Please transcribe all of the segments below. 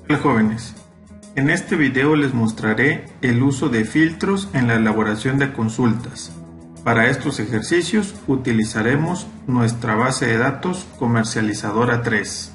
Hola jóvenes, en este video les mostraré el uso de filtros en la elaboración de consultas. Para estos ejercicios utilizaremos nuestra base de datos comercializadora 3.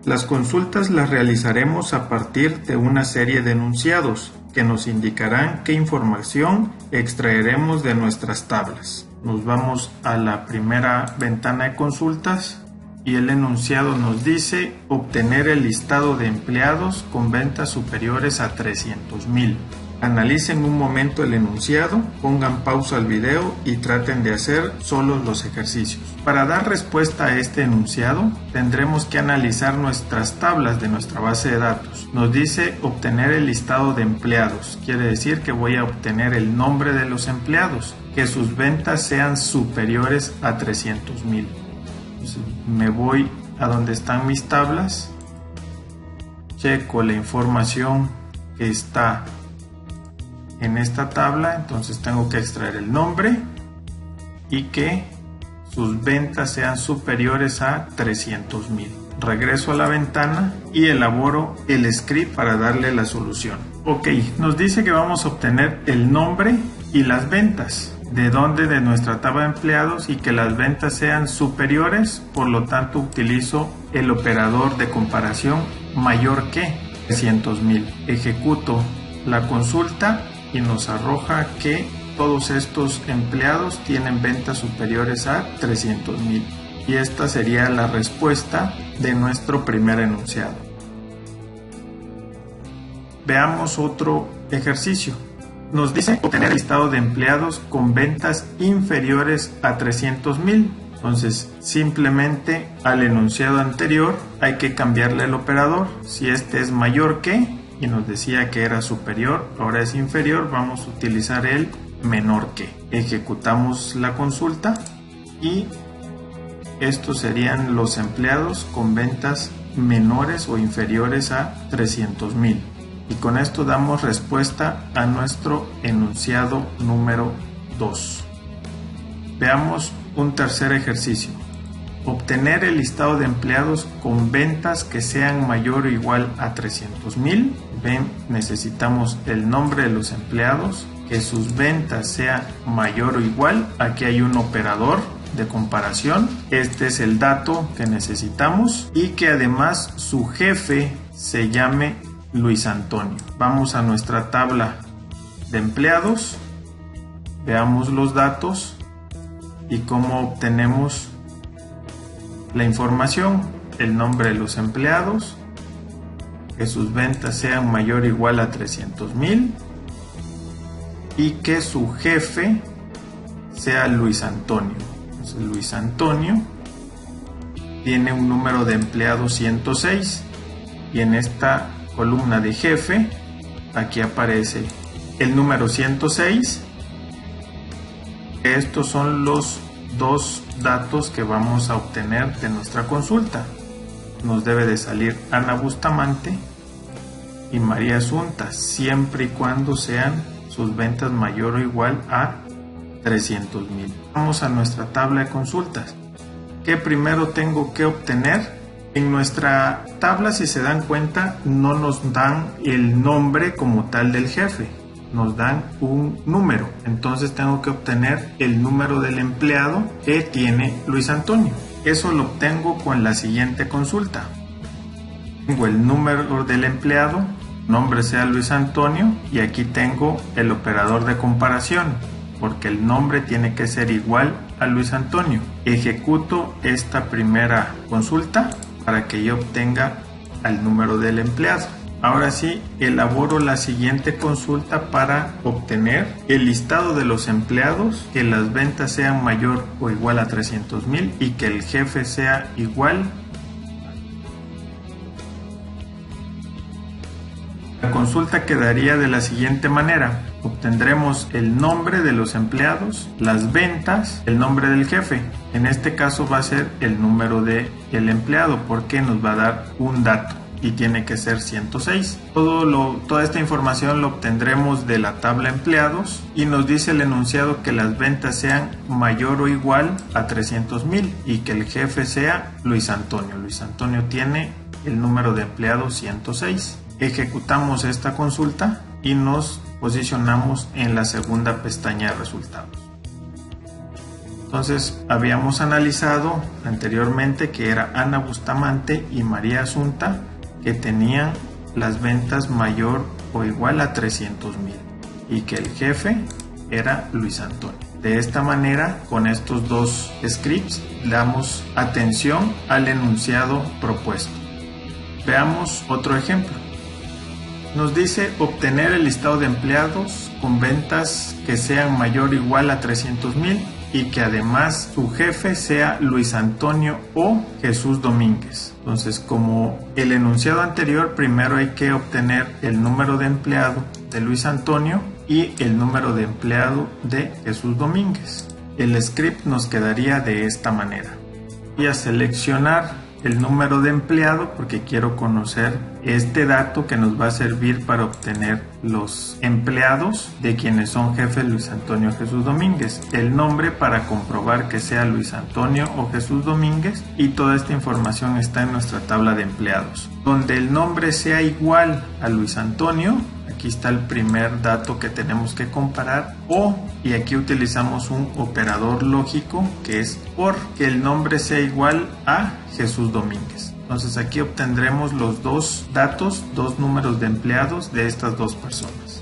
Las consultas las realizaremos a partir de una serie de enunciados que nos indicarán qué información extraeremos de nuestras tablas. Nos vamos a la primera ventana de consultas y el enunciado nos dice obtener el listado de empleados con ventas superiores a 300,000. Analicen un momento el enunciado, pongan pausa al video y traten de hacer solos los ejercicios. Para dar respuesta a este enunciado, tendremos que analizar nuestras tablas de nuestra base de datos. Nos dice obtener el listado de empleados, quiere decir que voy a obtener el nombre de los empleados, que sus ventas sean superiores a 300,000. Me voy a donde están mis tablas, checo la información que está en esta tabla, entonces tengo que extraer el nombre y que sus ventas sean superiores a 300,000. Regreso a la ventana y elaboro el script para darle la solución. Ok, nos dice que vamos a obtener el nombre y las ventas. ¿De dónde? De nuestra tabla de empleados, y que las ventas sean superiores, por lo tanto utilizo el operador de comparación mayor que 300,000. Ejecuto la consulta y nos arroja que todos estos empleados tienen ventas superiores a 300,000. Y esta sería la respuesta de nuestro primer enunciado. Veamos otro ejercicio. Nos dice obtener listado de empleados con ventas inferiores a 300,000. Entonces, simplemente al enunciado anterior hay que cambiarle el operador. Si este es mayor que, y nos decía que era superior, ahora es inferior, vamos a utilizar el menor que. Ejecutamos la consulta y estos serían los empleados con ventas menores o inferiores a 300,000. Y con esto damos respuesta a nuestro enunciado número 2. Veamos un tercer ejercicio. Obtener el listado de empleados con ventas que sean mayor o igual a 300,000. Ven, necesitamos el nombre de los empleados, que sus ventas sean mayor o igual. Aquí hay un operador de comparación. Este es el dato que necesitamos y que además su jefe se llame Luis Antonio. Vamos a nuestra tabla de empleados, veamos los datos y cómo obtenemos la información. El nombre de los empleados, que sus ventas sean mayor o igual a 300,000 y que su jefe sea Luis Antonio. Entonces, Luis Antonio tiene un número de empleados 106 y en esta columna de jefe aquí aparece el número 106. Estos son los dos datos que vamos a obtener de nuestra consulta. Nos debe de salir Ana Bustamante y María Asunta, siempre y cuando sean sus ventas mayor o igual a 300,000. Vamos a nuestra tabla de consultas. ¿Qué primero tengo que obtener? En nuestra tabla, si se dan cuenta, no nos dan el nombre como tal del jefe, nos dan un número. Entonces tengo que obtener el número del empleado que tiene Luis Antonio. Eso lo obtengo con la siguiente consulta. Tengo el número del empleado, nombre sea Luis Antonio, y aquí tengo el operador de comparación, porque el nombre tiene que ser igual a Luis Antonio. Ejecuto esta primera consulta para que yo obtenga el número del empleado. Ahora sí, elaboro la siguiente consulta para obtener el listado de los empleados, que las ventas sean mayor o igual a 300,000 y que el jefe sea igual. La consulta quedaría de la siguiente manera. Obtendremos el nombre de los empleados, las ventas, el nombre del jefe. En este caso va a ser el número del empleado porque nos va a dar un dato. y tiene que ser 106. Toda esta información lo obtendremos de la tabla empleados y nos dice el enunciado que las ventas sean mayor o igual a 300,000 y que el jefe sea Luis Antonio. Luis Antonio tiene el número de empleados 106. Ejecutamos esta consulta y nos posicionamos en la segunda pestaña de resultados. Entonces habíamos analizado anteriormente que era Ana Bustamante y María Asunta que tenían las ventas mayor o igual a 300,000 y que el jefe era Luis Antonio. De esta manera, con estos dos scripts, damos atención al enunciado propuesto. Veamos otro ejemplo. Nos dice obtener el listado de empleados con ventas que sean mayor o igual a 300,000 y que además su jefe sea Luis Antonio o Jesús Domínguez. Entonces, como el enunciado anterior, primero hay que obtener el número de empleado de Luis Antonio y el número de empleado de Jesús Domínguez. El script nos quedaría de esta manera. Voy a seleccionar el número de empleado porque quiero conocer este dato que nos va a servir para obtener los empleados de quienes son jefe Luis Antonio Jesús Domínguez, el nombre para comprobar que sea Luis Antonio o Jesús Domínguez, y toda esta información está en nuestra tabla de empleados. Donde el nombre sea igual a Luis Antonio, aquí está el primer dato que tenemos que comparar, y aquí utilizamos un operador lógico que es OR, que el nombre sea igual a Jesús Domínguez. Entonces aquí obtendremos los dos datos, dos números de empleados de estas dos personas.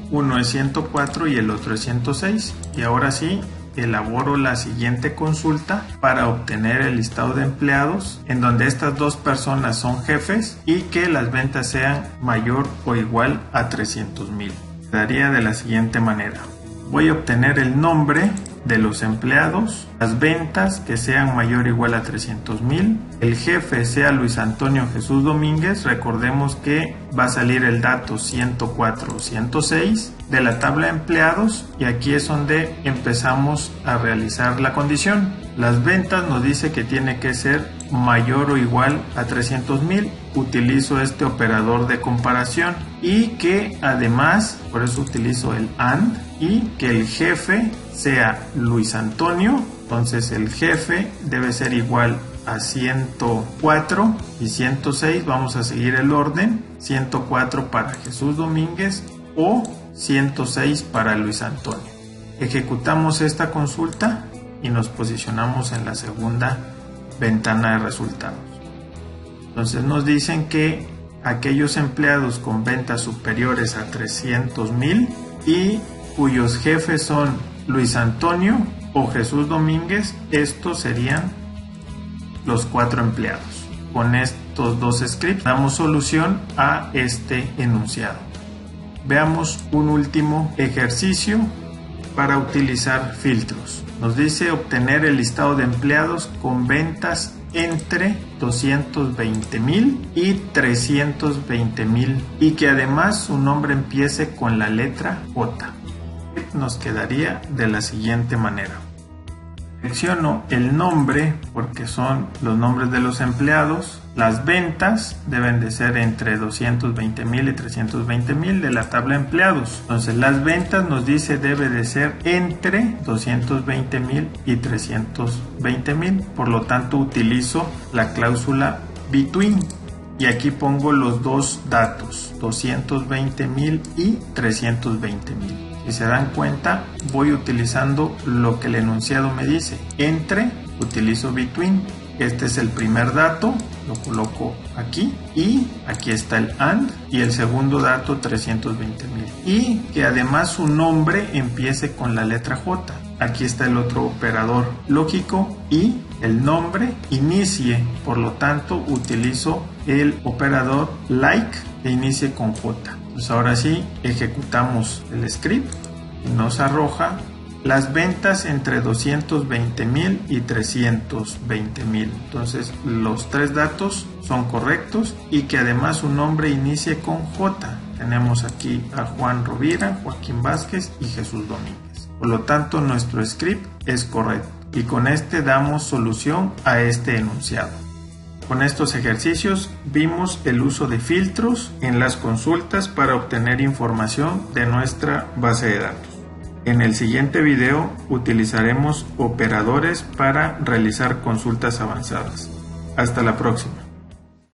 Uno es 104 y el otro es 106. Y ahora sí, elaboro la siguiente consulta para obtener el listado de empleados en donde estas dos personas son jefes y que las ventas sean mayor o igual a 300,000. Daría de la siguiente manera. Voy a obtener el nombre de los empleados, las ventas que sean mayor o igual a 300,000, el jefe sea Luis Antonio Jesús Domínguez. Recordemos que va a salir el dato 104 o 106 de la tabla de empleados y aquí es donde empezamos a realizar la condición. Las ventas nos dice que tiene que ser mayor o igual a 300,000. Utilizo este operador de comparación y que además, por eso utilizo el AND, y que el jefe sea Luis Antonio. Entonces el jefe debe ser igual a 104 y 106. Vamos a seguir el orden. 104 para Jesús Domínguez o 106 para Luis Antonio. Ejecutamos esta consulta y nos posicionamos en la segunda ventana de resultados. Entonces nos dicen que aquellos empleados con ventas superiores a 300,000 y cuyos jefes son Luis Antonio o Jesús Domínguez, estos serían los 4 empleados. Con estos dos scripts damos solución a este enunciado. Veamos un último ejercicio para utilizar filtros. Nos dice obtener el listado de empleados con ventas entre 220,000 y 320,000 y que además su nombre empiece con la letra J. Nos quedaría de la siguiente manera. Selecciono el nombre porque son los nombres de los empleados. Las ventas deben de ser entre 220,000 y 320,000 de la tabla de empleados. Entonces las ventas nos dice debe de ser entre 220,000 y 320,000. Por lo tanto utilizo la cláusula between. Y aquí pongo los dos datos, 220,000 y 320,000. Si se dan cuenta, voy utilizando lo que el enunciado me dice. Entre, utilizo between. Este es el primer dato, lo coloco aquí y aquí está el AND y el segundo dato 320,000. Y que además su nombre empiece con la letra J. Aquí está el otro operador lógico y el nombre inicie. Por lo tanto, utilizo el operador like que inicie con J. Pues ahora sí, ejecutamos el script y nos arroja las ventas entre 220,000 y 320,000. Entonces los tres datos son correctos y que además su nombre inicie con J. Tenemos aquí a Juan Rovira, Joaquín Vázquez y Jesús Domínguez. Por lo tanto, nuestro script es correcto y con este damos solución a este enunciado. Con estos ejercicios vimos el uso de filtros en las consultas para obtener información de nuestra base de datos. En el siguiente video utilizaremos operadores para realizar consultas avanzadas. Hasta la próxima.